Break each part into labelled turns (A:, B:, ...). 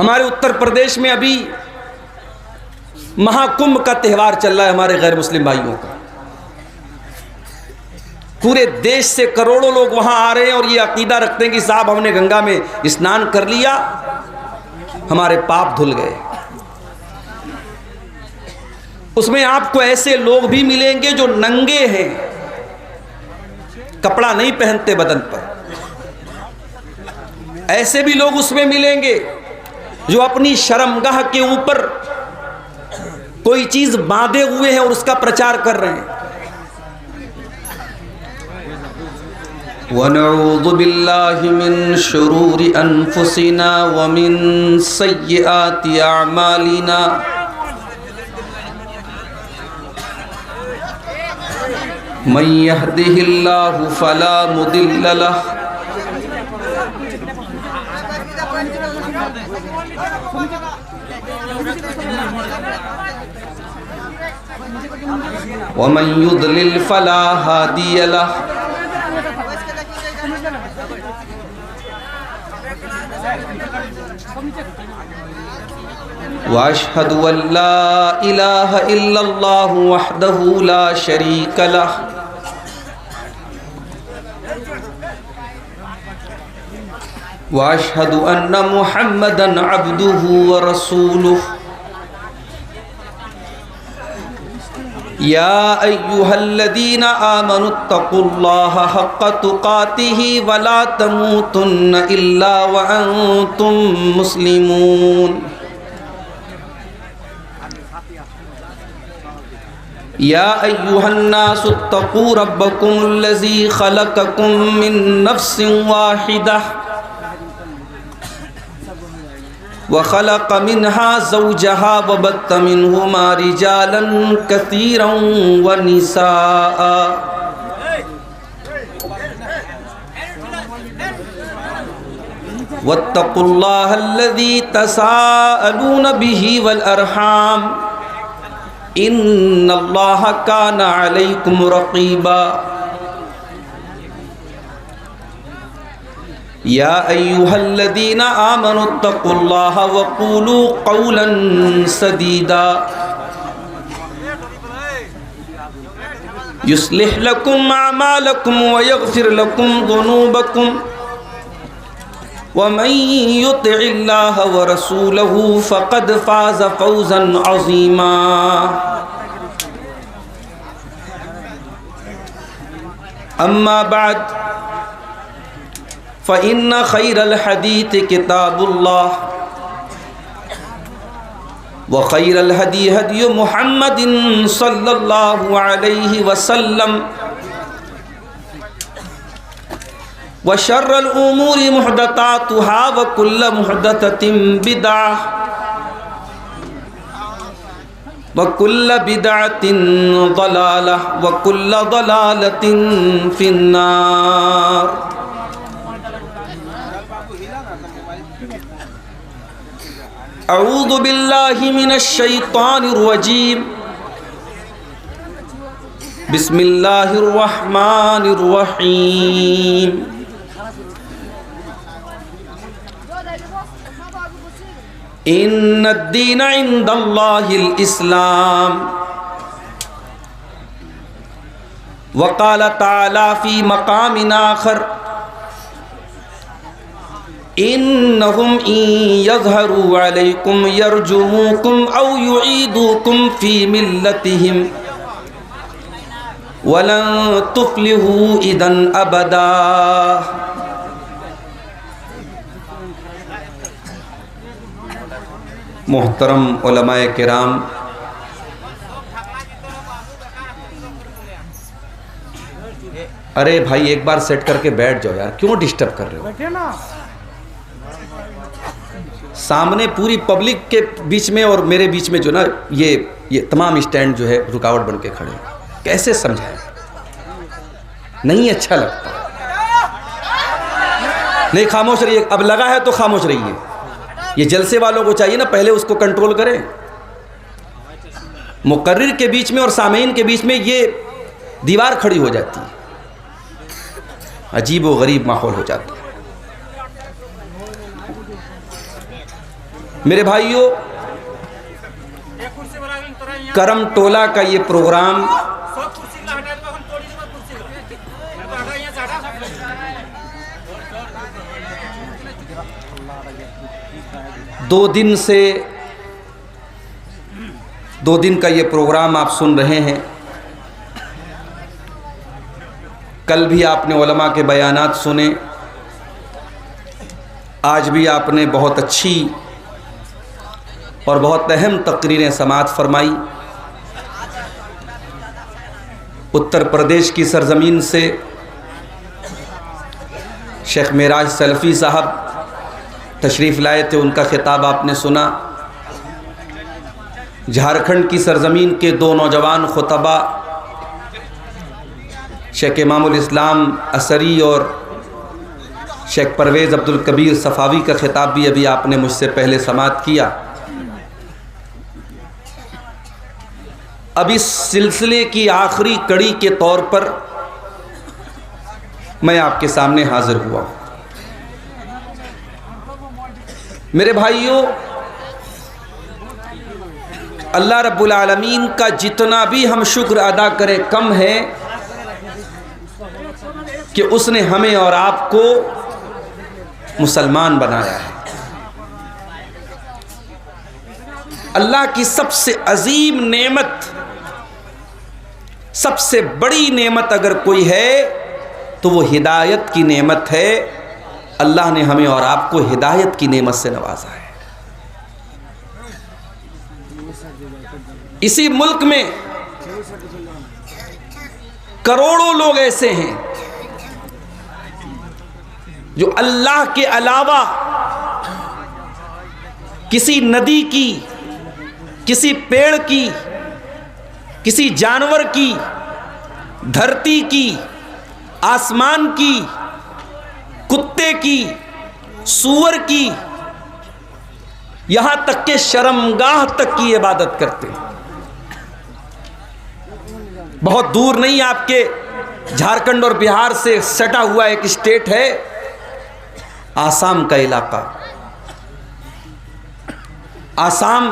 A: हमारे उत्तर प्रदेश में अभी महाकुंभ का त्यौहार चल रहा है हमारे गैर मुस्लिम भाइयों का। पूरे देश से करोड़ों लोग वहां आ रहे हैं और ये अकीदा रखते हैं कि साहब हमने गंगा में स्नान कर लिया, हमारे पाप धुल गए। उसमें आपको ऐसे लोग भी मिलेंगे जो नंगे हैं, कपड़ा नहीं पहनते बदन पर। ऐसे भी लोग उसमें मिलेंगे जो अपनी शर्मगाह के ऊपर कोई चीज बांधे हुए हैं और उसका प्रचार कर रहे हैं। वनऊज़ु बिल्लाहि मिन शुरूरि अनफुसिना व मिन सय्यिआति अअमालिना मन यहदिहिल्लाहु फला मुदिल्ल लहु व मन युद्लिल फला हादिय लहु। वअशहदु अल्ला इलाहा इल्लल्लाहु वहदहु ला शरीक लहु वअशहदु अन्ना मुहम्मदन अब्दुहु व रसूलुहु। या अय्युहल्लज़ीना आमनुत्तक़ुल्लाहा हक़्क़ तुक़ातिही वला तमूतुन्न इल्ला व अंतुम मुस्लिमून। या अय्युहन्नासुत्तक़ू रब्बकुमुल्लज़ी ख़लक़कुम मिन नफ़्सिन वाहिदह व ख़लक़ मिन्हा ज़ौजहा व बत्त मिन्हुमा रिजालन कसीरन व निसाअ। वत्तक़ुल्लाहल्लज़ी तसाअलून बिही वल अरहाम इन्नल्लाहा काना अलैकुम रक़ीबा। या अय्युहल्लज़ीना आमनुत्तक़ुल्लाहा व क़ूलू क़ौलन सदीदा युस्लिह लकुम अमालकुम व यग़फ़िर लकुम ज़ुनूबकुम व मन युतिइल्लाह व रसूलहु फ़क़द फ़ाज़ फ़ौज़न अज़ीमा। अम्मा बाद फ़इन्न ख़ैरल हदीथ किताबुल्लाह व ख़ैरल हदी हदी मुहम्मदिन सल्लल्लाहु अलैहि वसल्लम व शर्रल उमूरि मुहदतातुहा व कुल्ल मुहदततिन बिदअह व कुल्ल बिदअतिन ज़लालह व कुल्ल ज़लालतिन फिन्नार। अऊज़ु बिल्लाहि मिनश शैतानिर रजीम। बिस्मिल्लाहिर रहमानिर रहीम। इन्नद्दीन इंदल्लाहिल इस्लाम। वक़ाल तआला फ़ी मक़ामिन आख़र इन्नहुम इन यज़हरू अलैकुम यरजुमूकुम औ युईदूकुम फ़ी मिल्लतिहिम वलन तुफ़्लिहू इदन अबदा। मोहतरम उलमाए किराम, अरे भाई एक बार सेट करके बैठ जाओ यार, क्यों डिस्टर्ब कर रहे हो? सामने पूरी पब्लिक के बीच में और मेरे बीच में जो ना ये तमाम स्टैंड जो है रुकावट बन के खड़े, कैसे समझाएं? नहीं अच्छा लगता। नहीं, खामोश रहिए। अब लगा है तो खामोश रहिए। ये जलसे वालों को चाहिए ना पहले उसको कंट्रोल करें। मुकर्रिर के बीच में और सामीन के बीच में ये दीवार खड़ी हो जाती है, अजीब व गरीब माहौल हो जाता है। मेरे भाइयों, करम टोला का ये प्रोग्राम दो दिन का ये प्रोग्राम आप सुन रहे हैं। कल भी आपने उलमा के बयानात सुने, आज भी आपने बहुत अच्छी और बहुत अहम तकरीरें समाअत फरमाई। उत्तर प्रदेश की सरजमीन से शेख मेराज सलफ़ी साहब तशरीफ़ लाए थे, उनका खिताब आपने सुना। झारखंड की सरजमीन के दो नौजवान खुतबा शेख इमामुल इस्लाम असरी और शेख परवेज़ अब्दुल कबीर सफ़ावी का खिताब भी अभी आपने मुझसे पहले समाअत किया। अब इस सिलसिले की आखिरी कड़ी के तौर पर मैं आपके सामने हाजिर हुआ हूँ। मेरे भाइयों, अल्लाह रब्बुल आलमीन का जितना भी हम शुक्र अदा करें कम है कि उसने हमें और आपको मुसलमान बनाया है। अल्लाह की सबसे अजीम नेमत, सबसे बड़ी नेमत अगर कोई है तो वो हिदायत की नेमत है। अल्लाह ने हमें और आपको हिदायत की नेमत से नवाजा है। इसी मुल्क में करोड़ों लोग ऐसे हैं जो अल्लाह के अलावा किसी नदी की, किसी पेड़ की, किसी जानवर की, धरती की, आसमान की, कुत्ते की, सूअर की, यहां तक के शर्मगाह तक की इबादत करते हैं। बहुत दूर नहीं, आपके झारखंड और बिहार से सटा हुआ एक स्टेट है आसाम का इलाका। आसाम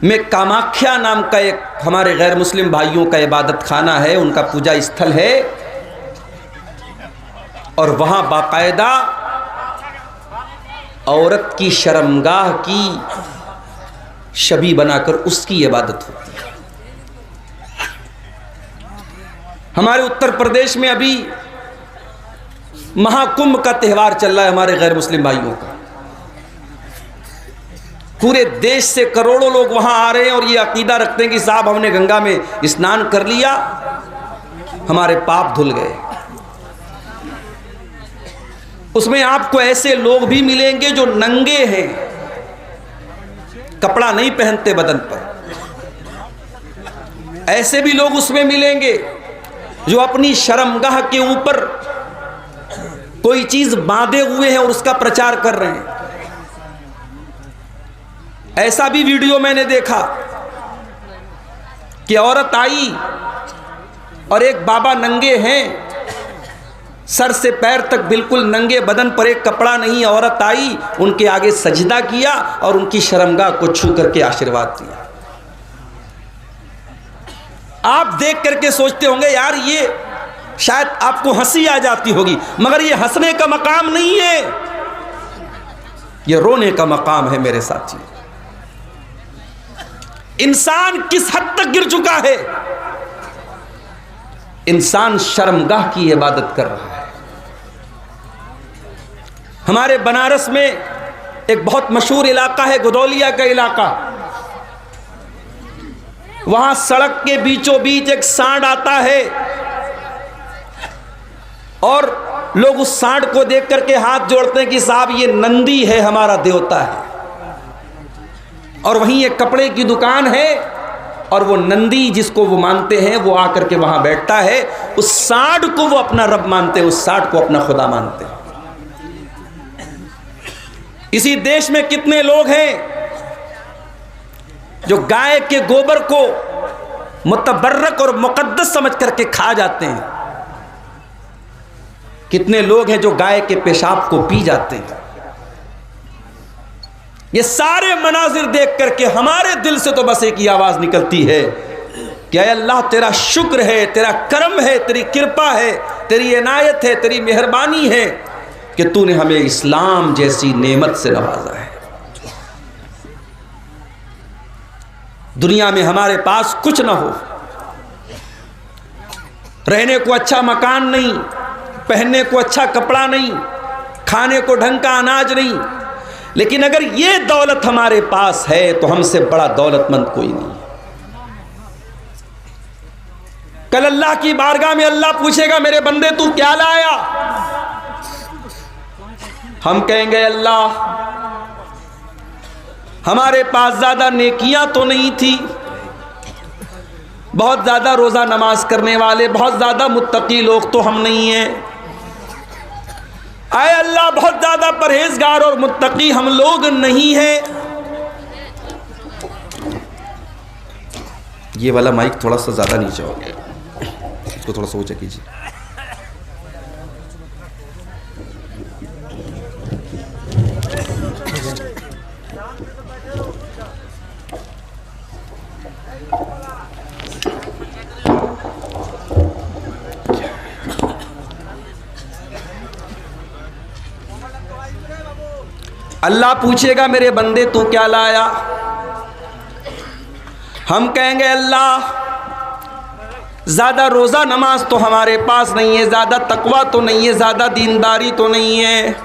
A: में कामाख्या नाम का एक हमारे गैर मुस्लिम भाइयों का इबादत खाना है, उनका पूजा स्थल है। और वहां बाकायदा औरत की शर्मगाह की छवि बनाकर उसकी इबादत होती है। हमारे उत्तर प्रदेश में अभी महाकुंभ का त्यौहार चल रहा है हमारे गैर मुस्लिम भाइयों का। पूरे देश से करोड़ों लोग वहां आ रहे हैं और ये अकीदा रखते हैं कि साहब हमने गंगा में स्नान कर लिया, हमारे पाप धुल गए। उसमें आपको ऐसे लोग भी मिलेंगे जो नंगे हैं, कपड़ा नहीं पहनते बदन पर। ऐसे भी लोग उसमें मिलेंगे जो अपनी शर्मगाह के ऊपर कोई चीज बांधे हुए हैं और उसका प्रचार कर रहे हैं। ऐसा भी वीडियो मैंने देखा कि औरत आई और एक बाबा नंगे हैं, सर से पैर तक बिल्कुल नंगे, बदन पर एक कपड़ा नहीं। औरत आई, उनके आगे सजदा किया और उनकी शर्मगाह को छू करके आशीर्वाद दिया। आप देख करके सोचते होंगे यार ये शायद आपको हंसी आ जाती होगी, मगर ये हंसने का मकाम नहीं है, ये रोने का मकाम है मेरे साथी। इंसान किस हद तक गिर चुका है, इंसान शर्मगाह की इबादत कर रहा है। हमारे बनारस में एक बहुत मशहूर इलाका है गुदौलिया का इलाका। वहां सड़क के बीचों बीच एक सांड आता है और लोग उस सांड को देख करके हाथ जोड़ते हैं कि साहब ये नंदी है, हमारा देवता है। और वहीं एक कपड़े की दुकान है और वो नंदी जिसको वो मानते हैं वो आकर के वहां बैठता है। उस सांड को वो अपना रब मानते हैं, उस सांड को अपना खुदा मानते हैं। इसी देश में कितने लोग हैं जो गाय के गोबर को मुतबर्रक और मुकद्दस समझ करके खा जाते हैं। कितने लोग हैं जो गाय के पेशाब को पी जाते हैं। ये सारे मनाजिर देख करके हमारे दिल से तो बस एक ही आवाज़ निकलती है कि ऐ अल्लाह तेरा शुक्र है, तेरा करम है, तेरी कृपा है, तेरी इनायत है, तेरी मेहरबानी है कि तूने हमें इस्लाम जैसी नेमत से नवाजा है। दुनिया में हमारे पास कुछ ना हो, रहने को अच्छा मकान नहीं, पहनने को अच्छा कपड़ा नहीं, खाने को ढंग का अनाज नहीं, लेकिन अगर ये दौलत हमारे पास है तो हमसे बड़ा दौलतमंद कोई नहीं। कल अल्लाह की बारगाह में अल्लाह पूछेगा मेरे बंदे तू क्या लाया? हम कहेंगे अल्लाह हमारे पास ज्यादा नेकियां तो नहीं थी, बहुत ज्यादा रोजा नमाज करने वाले, बहुत ज्यादा मुत्तकी लोग तो हम नहीं हैं। आए अल्लाह बहुत ज्यादा परहेजगार और मुत्तकी हम लोग नहीं हैं। ये वाला माइक थोड़ा सा ज्यादा नीचे हो गया, इसको थोड़ा सा ऊंचा कीजिए। अल्लाह पूछेगा मेरे बंदे तू क्या लाया? हम कहेंगे अल्लाह ज़्यादा रोज़ा नमाज तो हमारे पास नहीं है, ज़्यादा तकवा तो नहीं है, ज़्यादा दीनदारी तो नहीं है,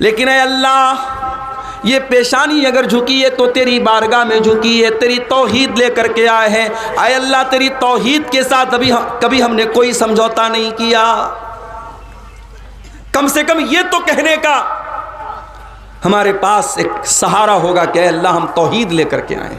A: लेकिन ऐ अल्लाह ये पेशानी अगर झुकी है तो तेरी बारगाह में झुकी है, तेरी तौहीद लेकर के आए हैं। ऐ अल्लाह तेरी तौहीद के साथ कभी हमने कोई समझौता नहीं किया। कम से कम ये तो कहने का हमारे पास एक सहारा होगा कि अल्लाह हम तौहीद लेकर के आए।